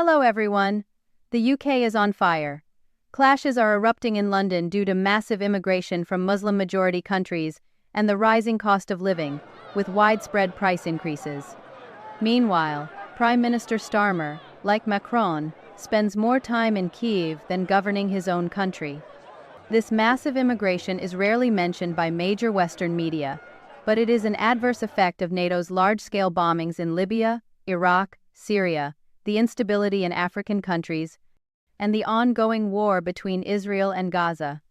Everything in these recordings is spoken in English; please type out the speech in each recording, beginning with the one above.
Hello everyone. The UK is on fire. Clashes are erupting in London due to massive immigration from Muslim-majority countries and the rising cost of living, with widespread price increases. Meanwhile, Prime Minister Starmer, like Macron, spends more time in Kyiv than governing his own country. This massive immigration is rarely mentioned by major Western media, but it is an adverse effect of NATO's large-scale bombings in Libya, Iraq, Syria, the instability in African countries, and the ongoing war between Israel and Gaza.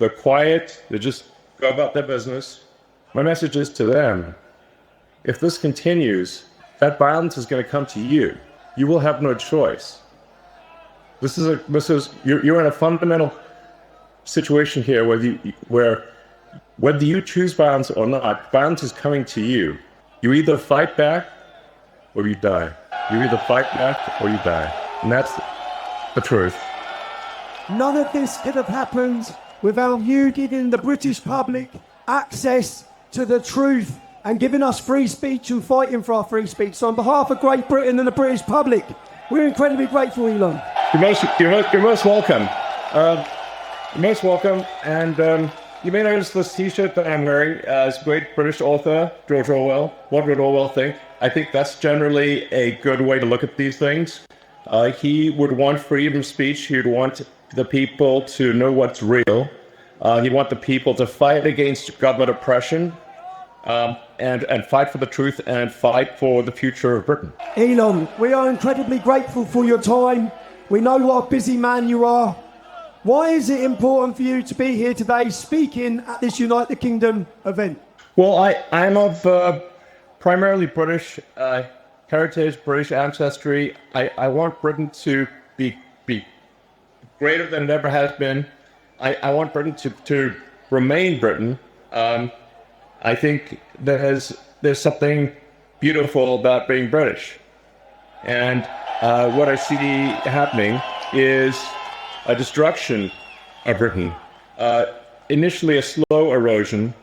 They're quiet. They just go about their business. My message is to them, if this continues, that violence is going to come to you. You will have no choice. You're in a fundamental situation here where whether you choose violence or not, violence is coming to you. You either fight back or you die. You either fight back or you die. And that's the truth. None of this could have happened without you giving the British public access to the truth and giving us free speech and fighting for our free speech. So on behalf of Great Britain and the British public, we're incredibly grateful, Elon. You're most welcome. You're most welcome. And you may notice this T-shirt that I'm wearing is great British author George Orwell. What would Orwell think? I think that's generally a good way to look at these things. He would want freedom of speech. He would want the people to know what's real. He'd want the people to fight against government oppression and fight for the truth and fight for the future of Britain. Elon, we are incredibly grateful for your time. We know what a busy man you are. Why is it important for you to be here today speaking at this Unite the Kingdom event? Well, I'm of primarily British heritage, British ancestry. I want Britain to be greater than it ever has been. I want Britain to remain Britain. I think there's something beautiful about being British. And what I see happening is a destruction of Britain. Initially a slow erosion,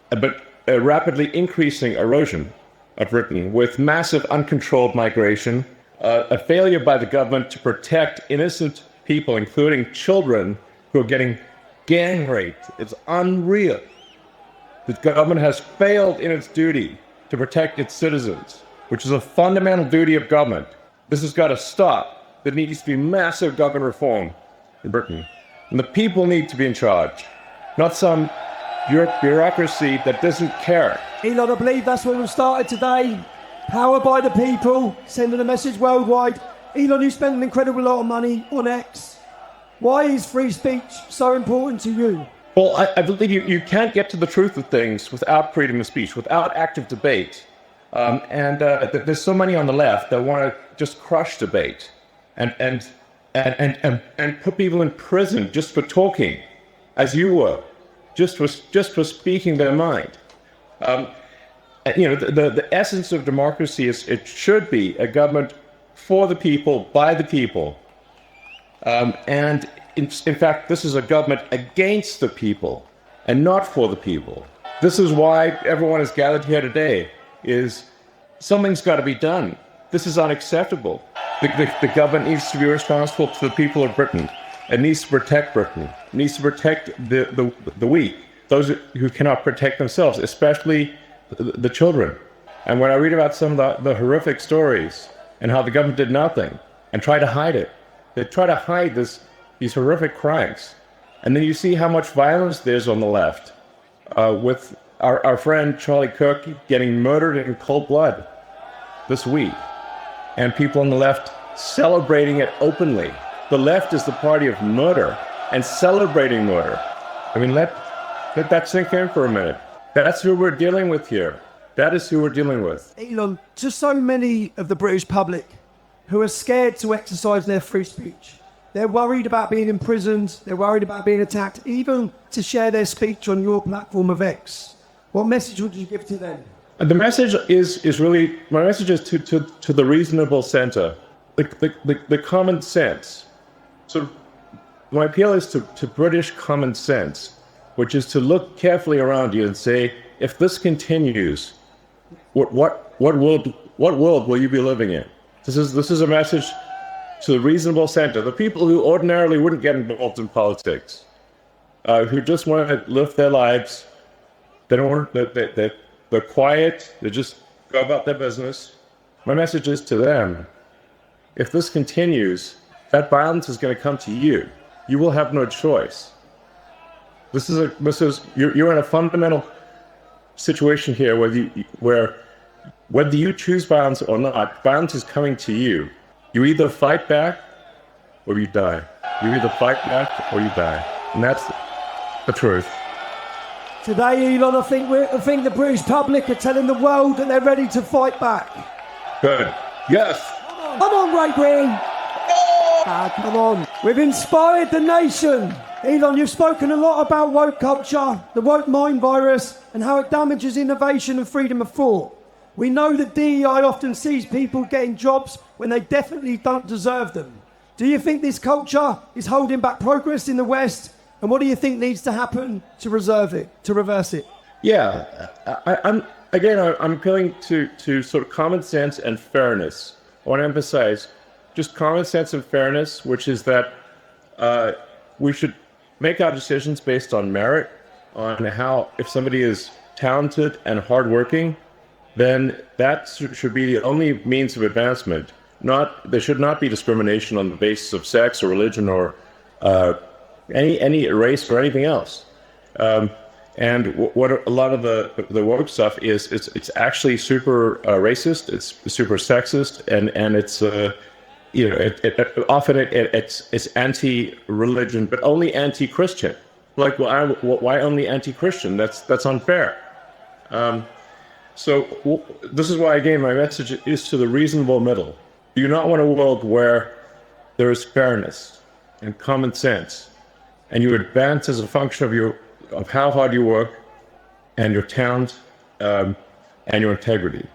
but a rapidly increasing erosion of Britain with massive uncontrolled migration, a failure by the government to protect innocent people, including children who are getting gang raped. It's unreal. The government has failed in its duty to protect its citizens, which is a fundamental duty of government. This has got to stop. There needs to be massive government reform in Britain. And the people need to be in charge, not some bureaucracy that doesn't care. Elon, I believe that's where we've started today. Powered by the people, sending a message worldwide. Elon, you spend an incredible lot of money on X. Why is free speech so important to you? Well, I believe you can't get to the truth of things without freedom of speech, without active debate. There's so many on the left that want to just crush debate and put people in prison just for talking, as you were, just for speaking their mind. The essence of democracy is it should be a government for the people, by the people. And in fact, this is a government against the people and not for the people. This is why everyone is gathered here today, is something's got to be done. This is unacceptable. The government needs to be responsible to the people of Britain. It needs to protect Britain. It needs to protect the weak, those who cannot protect themselves, especially the children. And when I read about some of the horrific stories and how the government did nothing and tried to hide it, they try to hide these horrific crimes. And then you see how much violence there's on the left, with our friend Charlie Kirk getting murdered in cold blood this week, and people on the left celebrating it openly. The left is the party of murder and celebrating murder. I mean, let that sink in for a minute. That's who we're dealing with here. That is who we're dealing with. Elon, to so many of the British public who are scared to exercise their free speech, they're worried about being imprisoned, they're worried about being attacked, even to share their speech on your platform of X. What message would you give to them? The message is really, my message is to the reasonable center, the common sense. So my appeal is to British common sense, which is to look carefully around you and say, if this continues, what world will you be living in? This is a message to the reasonable center, the people who ordinarily wouldn't get involved in politics, who just want to live their lives. They're quiet. They just go about their business. My message is to them: if this continues, that violence is going to come to you. You will have no choice. You're in a fundamental situation here where whether you choose violence or not, violence is coming to you. You either fight back or you die. You either fight back or you die. And that's the truth. Today, Elon, I think the British public are telling the world that they're ready to fight back. Good. Yes. Come on, Great Britain. Come on. We've inspired the nation. Elon, you've spoken a lot about woke culture, the woke mind virus, and how it damages innovation and freedom of thought. We know that DEI often sees people getting jobs when they definitely don't deserve them. Do you think this culture is holding back progress in the West? And what do you think needs to happen to reverse it? Yeah, I'm appealing to sort of common sense and fairness. I want to emphasize just common sense and fairness, which is that we should make our decisions based on merit, on how, if somebody is talented and hardworking, then that should be the only means of advancement. There should not be discrimination on the basis of sex or religion or any race or anything else. And what a lot of the woke stuff is, it's actually super racist, it's super sexist, and it's often it's anti-religion, but only anti-Christian. Like, why only anti-Christian? That's unfair. So this is why, again, my message is to the reasonable middle. Do you not want a world where there is fairness and common sense, and you advance as a function of how hard you work, and your talent, and your integrity?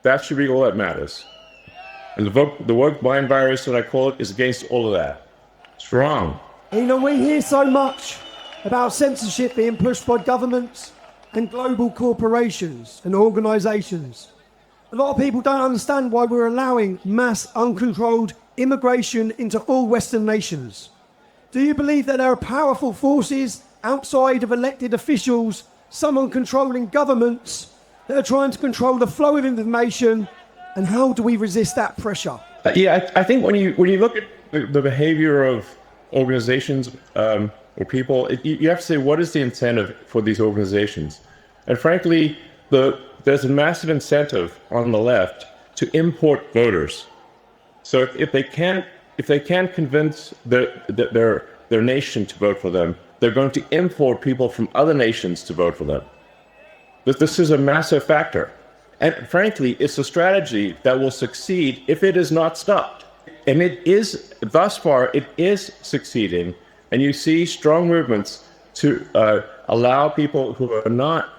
That should be all that matters. And the woke mind virus, that I call it, is against all of that. It's wrong. We hear so much about censorship being pushed by governments and global corporations and organisations. A lot of people don't understand why we're allowing mass, uncontrolled immigration into all Western nations. Do you believe that there are powerful forces outside of elected officials, someone controlling governments, that are trying to control the flow of information? And how do we resist that pressure? I think when you look at the behavior of organizations or people, you have to say, what is the incentive for these organizations? And frankly, there's a massive incentive on the left to import voters. So if they can't convince their nation to vote for them, they're going to import people from other nations to vote for them. This is a massive factor. And frankly, it's a strategy that will succeed if it is not stopped. And thus far, it is succeeding. And you see strong movements to allow people who are not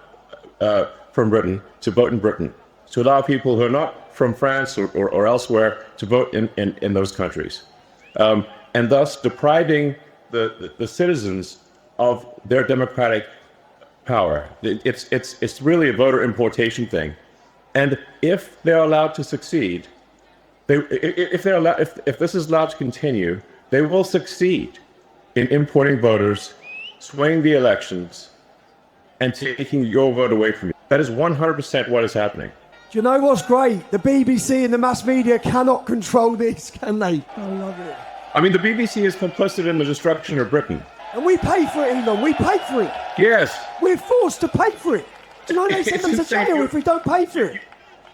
from Britain to vote in Britain, to allow people who are not from France or elsewhere to vote in those countries. And thus depriving the citizens of their democratic power. It's really a voter importation thing. And if they're allowed to succeed, if this is allowed to continue, they will succeed in importing voters, swaying the elections, and taking your vote away from you. That is 100% what is happening. Do you know what's great? The BBC and the mass media cannot control this, can they? I love it. I mean, the BBC is complicit in the destruction of Britain. And we pay for it, Elon. We pay for it. Yes. We're forced to pay for it. Do you know they send them to jail if we don't pay for it?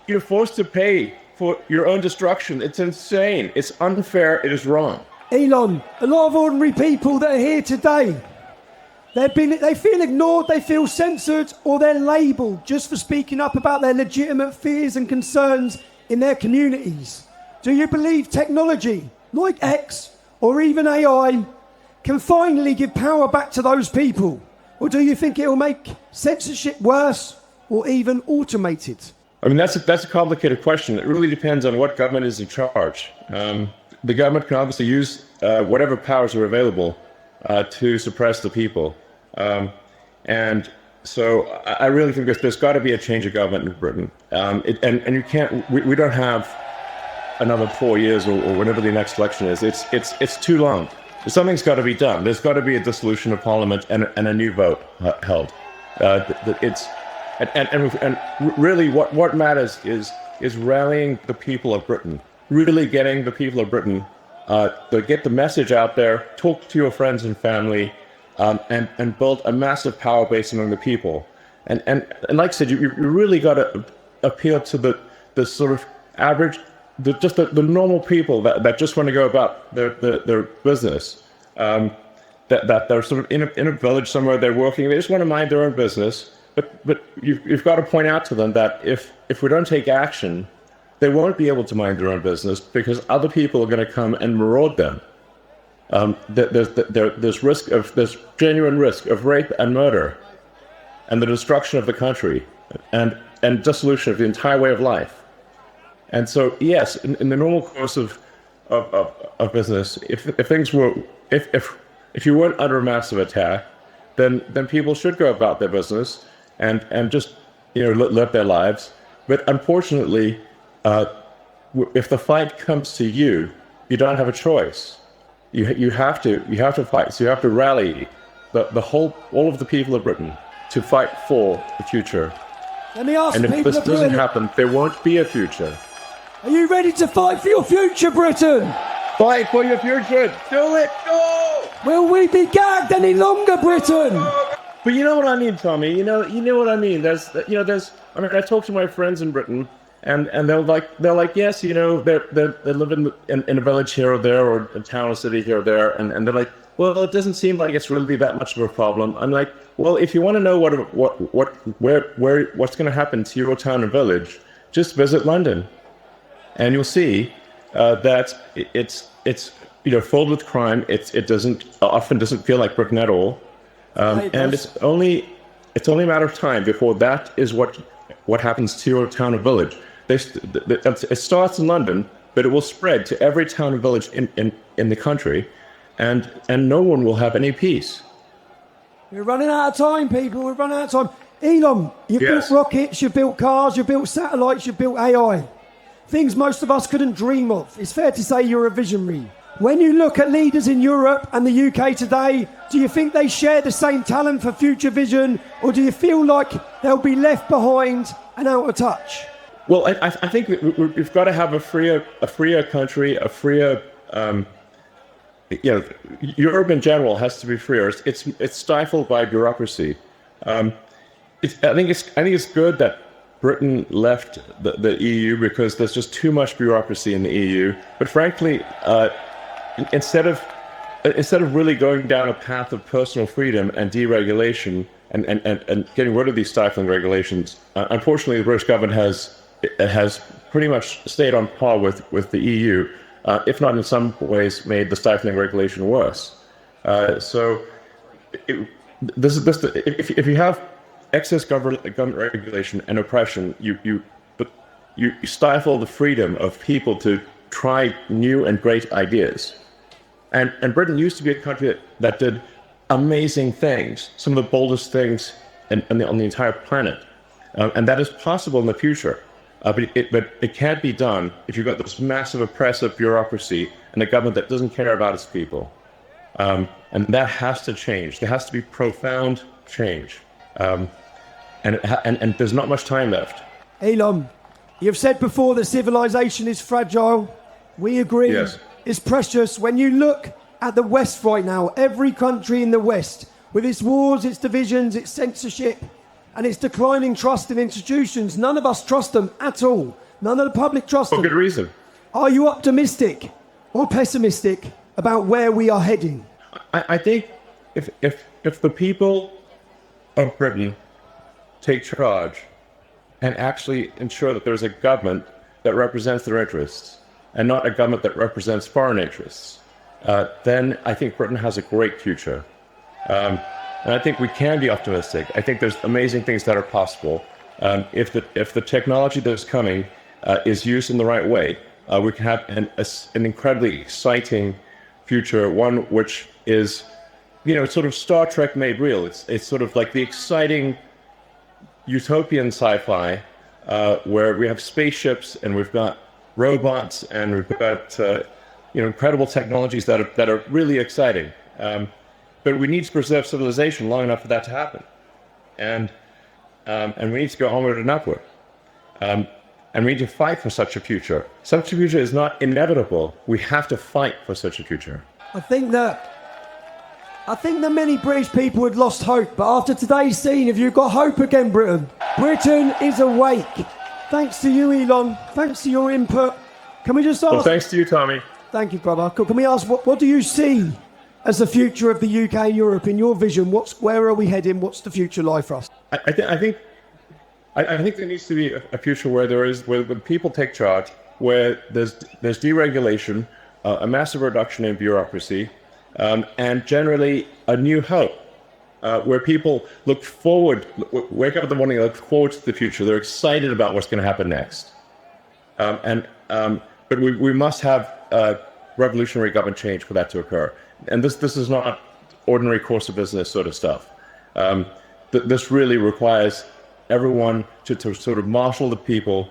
You're forced to pay for your own destruction. It's insane. It's unfair. It is wrong. Elon, a lot of ordinary people that are here today, they feel ignored, they feel censored, or they're labelled just for speaking up about their legitimate fears and concerns in their communities. Do you believe technology, like X or even AI, can finally give power back to those people? Or do you think it will make censorship worse or even automate it? I mean, that's a complicated question. It really depends on what government is in charge. The government can obviously use whatever powers are available to suppress the people. And so I really think there's got to be a change of government in Britain. And you can't, we don't have another 4 years or whenever the next election is. It's too long. Something's got to be done. There's got to be a dissolution of parliament and a new vote held. And really what matters is rallying the people of Britain, really getting the people of Britain to get the message out there, talk to your friends and family, and build a massive power base among the people. And like I said, you really got to appeal to the sort of average, the normal people that just want to go about their business. that they're sort of in a village somewhere, they're working, they just want to mind their own business. But you've got to point out to them that if we don't take action, they won't be able to mind their own business because other people are going to come and maraud them. There's genuine risk of rape and murder, and the destruction of the country, and dissolution of the entire way of life. And so, yes, in the normal course of business, if you weren't under a massive attack, then people should go about their business and just live their lives. But unfortunately, if the fight comes to you, you don't have a choice. You have to fight. So you have to rally all of the people of Britain to fight for the future. Let me ask and if people this doesn't happen, there won't be a future. Are you ready to fight for your future, Britain? Fight for your future. Do it. Go. Will we be gagged any longer, Britain? But you know what I mean, Tommy. You know what I mean. I mean, I talk to my friends in Britain, and they're like, yes, they live in a village here or there, or a town or city here or there, and they're like, well, it doesn't seem like it's really that much of a problem. I'm like, well, if you want to know what's going to happen to your town and village, just visit London, and you'll see that it's filled with crime. It often doesn't feel like Britain at all, and it's only a matter of time before that is what happens to your town or village. It starts in London, but it will spread to every town and village in the country, and no one will have any peace. We're running out of time, people. We're running out of time. Elon, you built rockets, you built cars, you built satellites, you built AI. Things most of us couldn't dream of. It's fair to say you're a visionary. When you look at leaders in Europe and the UK today, do you think they share the same talent for future vision, or do you feel like they'll be left behind and out of touch? Well, I think we've got to have a freer country, a freer. Europe in general has to be freer. It's stifled by bureaucracy. I think it's good that Britain left the EU because there's just too much bureaucracy in the EU. But frankly, instead of really going down a path of personal freedom and deregulation and getting rid of these stifling regulations, unfortunately, the British government has pretty much stayed on par with the EU, if not in some ways made the stifling regulation worse. If you have excess government regulation and oppression, you stifle the freedom of people to try new and great ideas. And Britain used to be a country that did amazing things, some of the boldest things on the entire planet. And that is possible in the future. But it can't be done if you've got this massive oppressive bureaucracy and a government that doesn't care about its people. And that has to change. There has to be profound change. And there's not much time left. Elon, you've said before that civilization is fragile. We agree. Yes. It's precious. When you look at the West right now, every country in the West, with its wars, its divisions, its censorship, and its declining trust in institutions, none of us trust them at all. None of the public trust them. For good reason. Are you optimistic or pessimistic about where we are heading? I think if the people of Britain take charge and actually ensure that there's a government that represents their interests and not a government that represents foreign interests, then I think Britain has a great future. And I think we can be optimistic. I think there's amazing things that are possible. If the technology that is coming is used in the right way, we can have an incredibly exciting future, one which is, sort of Star Trek made real. It's sort of like the exciting utopian sci-fi where we have spaceships and we've got robots and we've got incredible technologies that are really exciting. But we need to preserve civilization long enough for that to happen, and we need to go onward and upward, and we need to fight for such a future. Such a future is not inevitable. We have to fight for such a future. I think that many British people had lost hope, but after today's scene, have you got hope again, Britain? Britain is awake. Thanks to you, Elon. Thanks to your input. Can we just ask? Well, thanks to you, Tommy. Thank you, brother. Can we ask, what do you see as the future of the UK and Europe? In your vision, where are we heading? What's the future like for us? I think there needs to be a future where when people take charge, where there's deregulation, a massive reduction in bureaucracy, and generally a new hope, where people look forward, wake up in the morning, and look forward to the future. They're excited about what's going to happen next. But we must have revolutionary government change for that to occur. And this is not ordinary course of business sort of stuff. This really requires everyone to sort of marshal the people,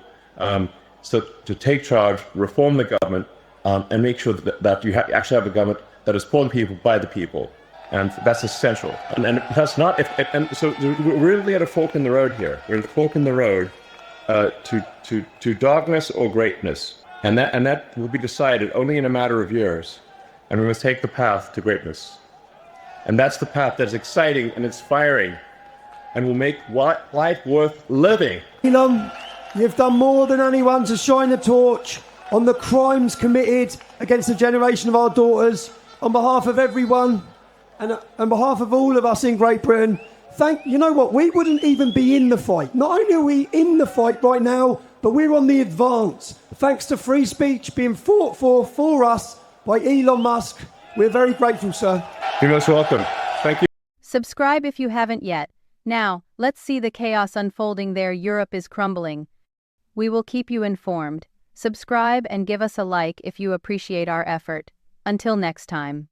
so to take charge, reform the government, and make sure that you actually have a government that is for the people, by the people. And that's essential. And that's not, so we're really at a fork in the road here. We're at a fork in the road to darkness or greatness. And that will be decided only in a matter of years. And we must take the path to greatness. And that's the path that's exciting and inspiring and will make life worth living. Elon, you've done more than anyone to shine the torch on the crimes committed against the generation of our daughters. On behalf of everyone and on behalf of all of us in Great Britain, you know what, we wouldn't even be in the fight. Not only are we in the fight right now, but we're on the advance. Thanks to free speech being fought for us by Elon Musk. We're very grateful, sir. You're most welcome. Thank you. Subscribe if you haven't yet. Now, let's see the chaos unfolding there. Europe is crumbling. We will keep you informed. Subscribe and give us a like if you appreciate our effort. Until next time.